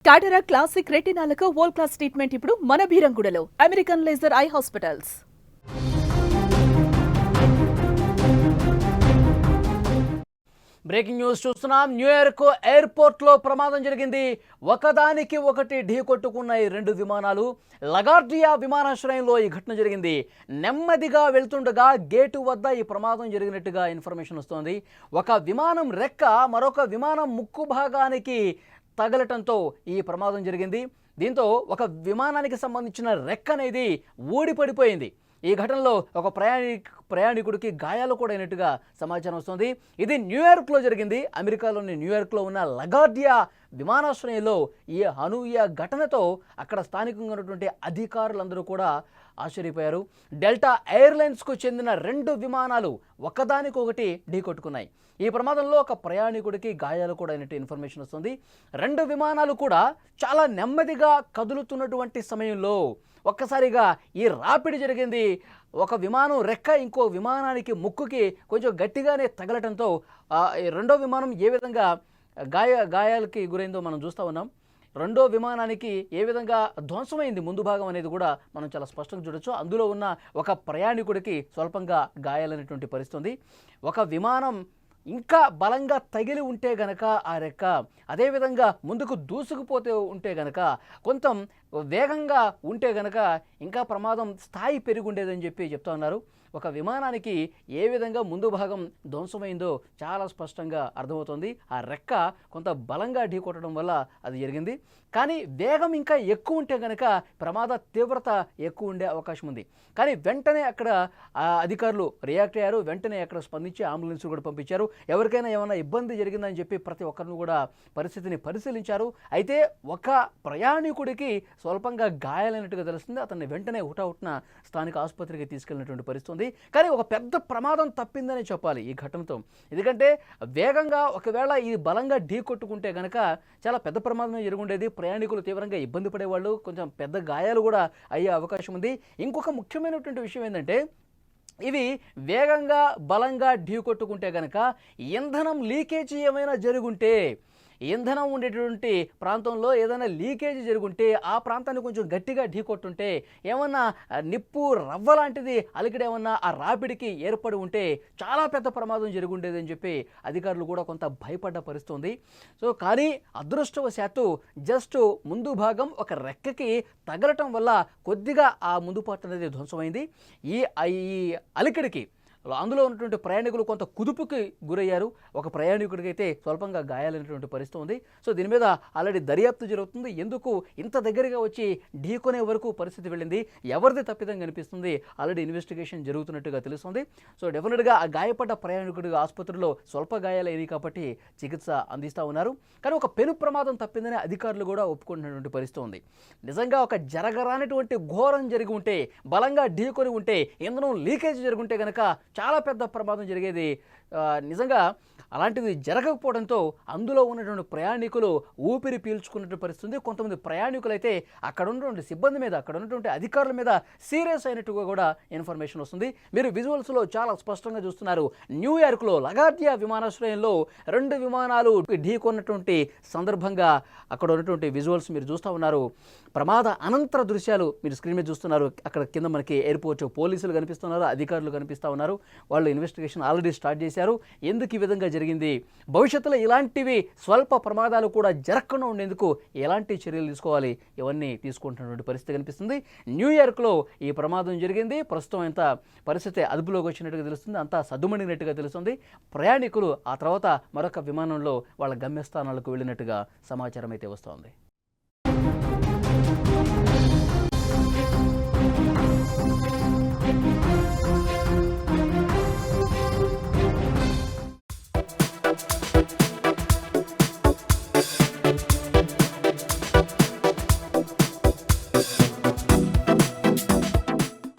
టాటరా classic రెటినాలకు world class treatment ఇప్పుడు మన భీరంగూడలో American laser eye hospitals. Breaking news చూస్తున్నాం. న్యూయార్క్ ఎయిర్పోర్ట్లో ప్రమాదం జరిగింది. ఒకదానికి ఒకటి ఢీకొట్టుకున్న ఈ రెండు విమానాలు. లగార్డియా విమానాశ్రయంలో ఈ ఘటన జరిగింది. నెమ్మదిగా వెళ్తుండగా గేటు వద్ద ఈ ప్రమాదం జరిగినట్టుగా ఇన్ఫర్మేషన్ వస్తోంది. ఒక విమానం రెక్క మరొక విమానం ముక్కు భాగానికి తగలటంతో ఈ ప్రమాదం జరిగింది. దీంతో ఒక విమానానికి సంబంధించిన రెక్క అనేది ఊడిపడిపోయింది. ఈ ఘటనలో ఒక ప్రయాణికుడికి గాయాలు కూడా అయినట్టుగా సమాచారం వస్తుంది. ఇది న్యూయార్క్లో జరిగింది. అమెరికాలోని న్యూయార్క్లో ఉన్న లగార్డియా విమానాశ్రయంలో ఈ అనూహ్య ఘటనతో అక్కడ స్థానికంగా ఉన్నటువంటి అధికారులందరూ కూడా ఆశ్చర్యపోయారు. డెల్టా ఎయిర్లైన్స్కు చెందిన రెండు విమానాలు ఒకదానికొకటి ఢీకొట్టుకున్నాయి. ఈ ప్రమాదంలో ఒక ప్రయాణికుడికి గాయాలు కూడా అయినట్టు ఇన్ఫర్మేషన్ వస్తుంది. రెండు విమానాలు కూడా చాలా నెమ్మదిగా కదులుతున్నటువంటి సమయంలో ఒక్కసారిగా ఈ రాపిడి జరిగింది. ఒక విమానం రెక్క ఇంకో విమానానికి ముక్కుకి కొంచెం గట్టిగానే తగలటంతో రెండో విమానం ఏ విధంగా గాయాలకి గురైందో మనం చూస్తూ ఉన్నాం. రెండో విమానానికి ఏ విధంగా ధ్వంసమైంది ముందు భాగం అనేది కూడా మనం చాలా స్పష్టంగా చూడొచ్చు. అందులో ఉన్న ఒక ప్రయాణికుడికి స్వల్పంగా గాయాలనేటువంటి పరిస్థితి. ఒక విమానం ఇంకా బలంగా తగిలి ఉంటే గనక ఆ రెక్క అదేవిధంగా ముందుకు దూసుకుపోతే ఉంటే గనక కొంత వేగంగా ఉంటే గనక ఇంకా ప్రమాదం స్థాయి పెరిగి ఉండేదని చెప్తా ఉన్నారు. ఒక విమానానికి ఏ విధంగా ముందు భాగం ధ్వంసమైందో చాలా స్పష్టంగా అర్థమవుతుంది. ఆ రెక్క కొంత బలంగా ఢీకొట్టడం వల్ల అది జరిగింది. కానీ వేగం ఇంకా ఎక్కువ ఉంటే కనుక ప్రమాద తీవ్రత ఎక్కువ ఉండే అవకాశం ఉంది. కానీ వెంటనే అక్కడ అధికారులు రియాక్ట్ అయ్యారు. వెంటనే అక్కడ స్పందించి అంబులెన్స్ కూడా పంపించారు. ఎవరికైనా ఏమైనా ఇబ్బంది జరిగిందని చెప్పి ప్రతి ఒక్కరిని కూడా పరిస్థితిని పరిశీలించారు. అయితే ఒక ప్రయాణికుడికి స్వల్పంగా గాయాలైనట్టుగా తెలుస్తుంది. అతన్ని వెంటనే హుటాహుటిన స్థానిక ఆసుపత్రికి తీసుకెళ్లినటువంటి పరిస్థితి. కానీ ఒక పెద్ద ప్రమాదం తప్పిందని చెప్పాలి ఈ ఘటనతో. ఎందుకంటే వేగంగా ఒకవేళ ఈ బలంగా ఢీ కొట్టుకుంటే కనుక చాలా పెద్ద ప్రమాదమే జరుగుండేది. ప్రయాణికులు తీవ్రంగా ఇబ్బంది పడేవాళ్ళు, కొంచెం పెద్ద గాయాలు కూడా అయ్యే అవకాశం ఉంది. ఇంకొక ముఖ్యమైనటువంటి విషయం ఏంటంటే ఇవి వేగంగా బలంగా ఢీ కొట్టుకుంటే కనుక ఇంధనం లీకేజీ ఏమైనా జరుగుంటే, ఇంధనం ఉండేటువంటి ప్రాంతంలో ఏదైనా లీకేజీ జరుగుంటే ఆ ప్రాంతాన్ని కొంచెం గట్టిగా ఢీకొట్టుంటే ఏమన్నా నిప్పు రవ్వ లాంటిది అలికిడి ఏమన్నా ఆ రాపిడికి ఏర్పడి ఉంటే చాలా పెద్ద ప్రమాదం జరుగుండేదని చెప్పి అధికారులు కూడా కొంత భయపడ్డ పరిస్థితి ఉంది. సో కానీ అదృష్టవశాత్తు జస్ట్ ముందు భాగం ఒక రెక్కకి తగలటం వల్ల కొద్దిగా ఆ ముందు పార్ట్ అనేది ధ్వంసమైంది. ఈ అలికిడికి అందులో ఉన్నటువంటి ప్రయాణికులు కొంత కుదుపుకి గురయ్యారు. ఒక ప్రయాణికుడికి అయితే స్వల్పంగా గాయాలైనటువంటి పరిస్థితి ఉంది. సో దీని మీద ఆల్రెడీ దర్యాప్తు జరుగుతుంది. ఎందుకు ఇంత దగ్గరగా వచ్చి ఢీకొనే వరకు పరిస్థితి వెళ్ళింది, ఎవరిది తప్పిదం కనిపిస్తుంది, ఆల్రెడీ ఇన్వెస్టిగేషన్ జరుగుతున్నట్టుగా తెలుస్తుంది. సో డెఫినెట్గా ఆ గాయపడ్డ ప్రయాణికుడికి ఆసుపత్రిలో స్వల్ప గాయాలైనవి కాబట్టి చికిత్స అందిస్తూ ఉన్నారు. కానీ ఒక పెను ప్రమాదం తప్పిందని అధికారులు కూడా ఒప్పుకుంటున్నటువంటి పరిస్థితి ఉంది. నిజంగా ఒక జరగరానటువంటి ఘోరం జరిగి ఉంటే, బలంగా ఢీకొని ఉంటే, ఇంధనం లీకేజ్ జరుగుంటే కనుక చాలా పెద్ద ప్రమాదం జరిగేది. నిజంగా అలాంటిది జరగకపోవడంతో అందులో ఉన్నటువంటి ప్రయాణికులు ఊపిరి పీల్చుకున్నటువంటి పరిస్థితి. కొంతమంది ప్రయాణికులు అయితే అక్కడ ఉన్నటువంటి సిబ్బంది మీద, అక్కడ ఉన్నటువంటి అధికారుల మీద సీరియస్ అయినట్టుగా కూడా ఇన్ఫర్మేషన్ వస్తుంది. మీరు విజువల్స్లో చాలా స్పష్టంగా చూస్తున్నారు. న్యూయార్క్లో లగార్డియా విమానాశ్రయంలో రెండు విమానాలు ఢీకొన్నటువంటి సందర్భంగా అక్కడ ఉన్నటువంటి విజువల్స్ మీరు చూస్తూ ఉన్నారు. ప్రమాద అనంతర దృశ్యాలు మీరు స్క్రీన్ మీద చూస్తున్నారు. అక్కడ కింద మనకి ఎయిర్పోర్ట్ పోలీసులు కనిపిస్తున్నారు, అధికారులు కనిపిస్తూ ఉన్నారు. వాళ్ళు ఇన్వెస్టిగేషన్ ఆల్రెడీ స్టార్ట్ చేశారు. ఎందుకు ఈ విధంగా జరిగింది, భవిష్యత్తులో ఇలాంటివి స్వల్ప ప్రమాదాలు కూడా జరగకుండా ఉండేందుకు ఎలాంటి చర్యలు తీసుకోవాలి, ఇవన్నీ తీసుకుంటున్నటువంటి పరిస్థితి కనిపిస్తుంది. న్యూయార్క్లో ఈ ప్రమాదం జరిగింది. ప్రస్తుతం ఎంత పరిస్థితి అదుపులోకి వచ్చినట్టుగా తెలుస్తుంది, అంతా సద్దుమణినట్టుగా తెలుస్తుంది. ప్రయాణికులు ఆ తర్వాత మరొక విమానంలో వాళ్ళ గమ్యస్థానాలకు వెళ్ళినట్టుగా సమాచారం అయితే వస్తోంది.